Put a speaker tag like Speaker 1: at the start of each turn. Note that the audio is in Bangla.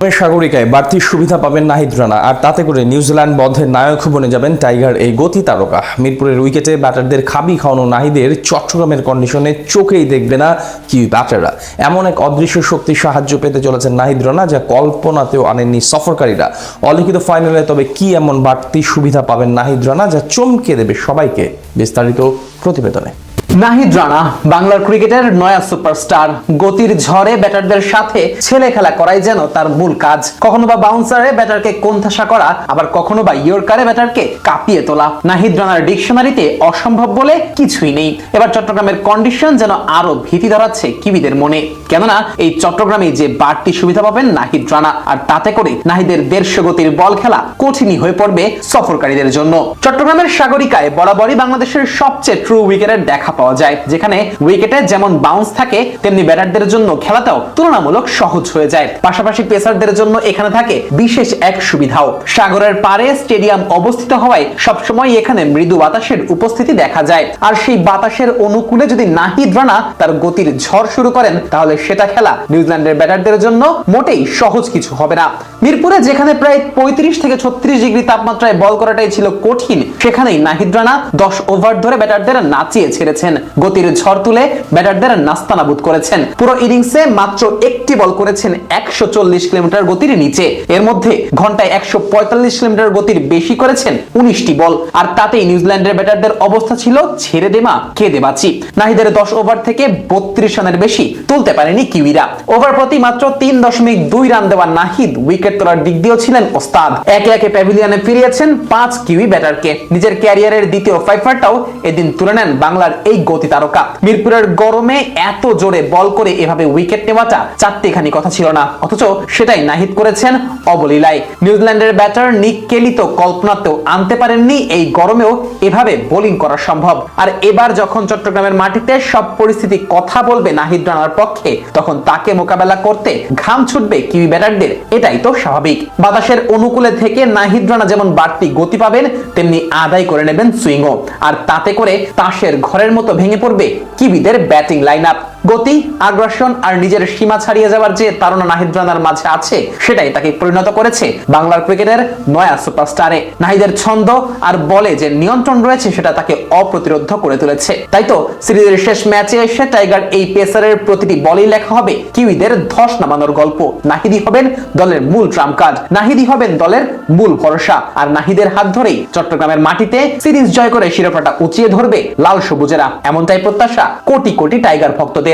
Speaker 1: সাগরিকায় বাড়তি সুবিধা পাবেন নাহিদ রানা, আর তাতে করে নিউজিল্যান্ড বধের নায়ক বনে যাবেন টাইগার এই গতি তারকা। মিরপুরের উইকেটে ব্যাটারদের খাবি খাওয়ানো নাহিদের চট্টগ্রামের কন্ডিশনে চোখেই দেখবে না কিউই ব্যাটাররা। এমন এক অদৃশ্য শক্তির সাহায্য পেতে চলেছেন নাহিদ রানা, যা কল্পনাতেও আনেননি সফরকারীরা। অলিখিত ফাইনালে তবে কি এমন বাড়তি সুবিধা পাবেন নাহিদ রানা, যা চমকে দেবে সবাইকে? বিস্তারিত প্রতিবেদনে।
Speaker 2: নাহিদ রানা বাংলার ক্রিকেটের নয়া সুপারস্টার। গতির ঝড়ে ব্যাটারদের সাথে ছেলে খেলা করাই যেন তার মূল কাজ। কখনো বা বাউন্সারে ব্যাটারকে কোণঠাসা করা, আবার কখনো বা ইয়র্কারে ব্যাটারকে কাঁপিয়ে তোলা। নাহিদ রানার ডিকশনারিতে অসম্ভব বলে কিছুই নেই। এবার চট্টগ্রামের কন্ডিশন যেন আরো ভীতি ধরাচ্ছে কিবিদের মনে, কেননা এই চট্টগ্রামে যে বাড়তি সুবিধা পাবেন নাহিদ রানা, আর তাতে করে নাহিদের 150 গতির বল খেলা কঠিনই হয়ে পড়বে সফরকারীদের জন্য। চট্টগ্রামের সাগরিকায় বরাবরই বাংলাদেশের সবচেয়ে ট্রু উইকেটের দেখা পাওয়া যায়, যেখানে উইকেটে যেমন বাউন্স থাকে তেমনি ব্যাটারদের জন্য খেলাটাও তুলনামূলক সহজ হয়ে যায়। পাশাপাশি পেসারদের জন্য এখানে থাকে বিশেষ এক সুবিধাও। সাগরের পারে স্টেডিয়াম অবস্থিত হওয়ায় সবসময় এখানে মৃদু বাতাসের উপস্থিতি দেখা যায়, আর সেই বাতাসের অনুকূলে যদি নাহিদ রানা তার গতির ঝড় শুরু করেন, তাহলে সেটা খেলা নিউজিল্যান্ডের ব্যাটারদের জন্য মোটেই সহজ কিছু হবে না। মিরপুরে যেখানে প্রায় 35 থেকে 36 ডিগ্রি তাপমাত্রায় বল করাটাই ছিল কঠিন, সেখানেই নাহিদ রানা 10 ওভার ধরে ব্যাটারদের নাচিয়ে ছেড়েছেন। গতির ঝড় তুলে ব্যাটারদের নাস্তানাবুদ করেছেন। পুরো ইনিংসে মাত্র একটি বল করেছেন 140 কিলোমিটার গতির নিচে। এর মধ্যে ঘন্টায় 145 কিলোমিটার গতির বেশি করেছেন 19টি বল, আর তাতেই নিউজিল্যান্ডের ব্যাটারদের অবস্থা ছিল ছেড়ে দেমা কেঁদে বাঁচি। নাহিদের 10 ওভার থেকে 32 রানের বেশি তুলতে পারেনি কিউইরা। ওভার প্রতি মাত্র 3.2 রান দেওয়া নাহিদ উইকেট তোলার দিক দিয়েও ছিলেন ওস্তাদ। একে একে প্যাভিলিয়নে ফিরিয়েছেন 5 কিউই ব্যাটারকে। নিজের ক্যারিয়ারের দ্বিতীয় ফাইফারটাও এদিন তুলে নেন বাংলার এই গতি তারকা। মিরপুরের গরমে এত জোরে বল করে এভাবে উইকেট নেওয়াটা চারটিখানি কথা ছিল না, অথচ সেটাই নাহিদ করেছেন অবলীলায়। নিউজিল্যান্ডের ব্যাটার নিক কেলি তো কল্পনাতেও আনতে পারেননি এই গরমেও এভাবে বোলিং করা সম্ভব। আর এবার যখন চট্টগ্রামের মাটিতে সব পরিস্থিতি কথা বলবে নাহিদ রানার পক্ষে, তখন তাকে মোকাবেলা করতে ঘাম ছুটবে কিউই ব্যাটারদের, এটাই তো স্বাভাবিক। বাতাসের অনুকূলে থেকে নাহিদ রানা যেমন বাড়তি গতি পাবেন, তেমনি আদায় করে নেবেন সুইংও, আর তাতে করে তাসের ঘরের মতো ভেঙে পড়বে কিবিদের ব্যাটিং লাইন আপ। গতি, আগ্রাসন আর নিজের সীমা ছাড়িয়ে যাওয়ার যে তাড়না নাহিদ রানার মাঝে আছে, সেটাই তাকে পরিণত করেছে বাংলার ক্রিকেটের নয়া সুপারস্টারে। নাহিদের ছন্দ আর বলে যে নিয়ন্ত্রণ রয়েছে, সেটা তাকে অপ্রতিরোধ্য করে তুলেছে। তাই তো সিরিজের শেষ ম্যাচে এসে টাইগার এই পেসারের প্রতিটি বলেই লেখা হবে কিউইদের ধস নামানোর গল্প। নাহিদই হবেন দলের মূল ট্রাম্প কার্ড, নাহিদই হবেন দলের মূল ভরসা, আর নাহিদের হাত ধরেই চট্টগ্রামের মাটিতে সিরিজ জয় করে শিরোপাটা উঁচিয়ে ধরবে লাল সবুজেরা। এমনটাই প্রত্যাশা কোটি কোটি টাইগার ভক্তদের।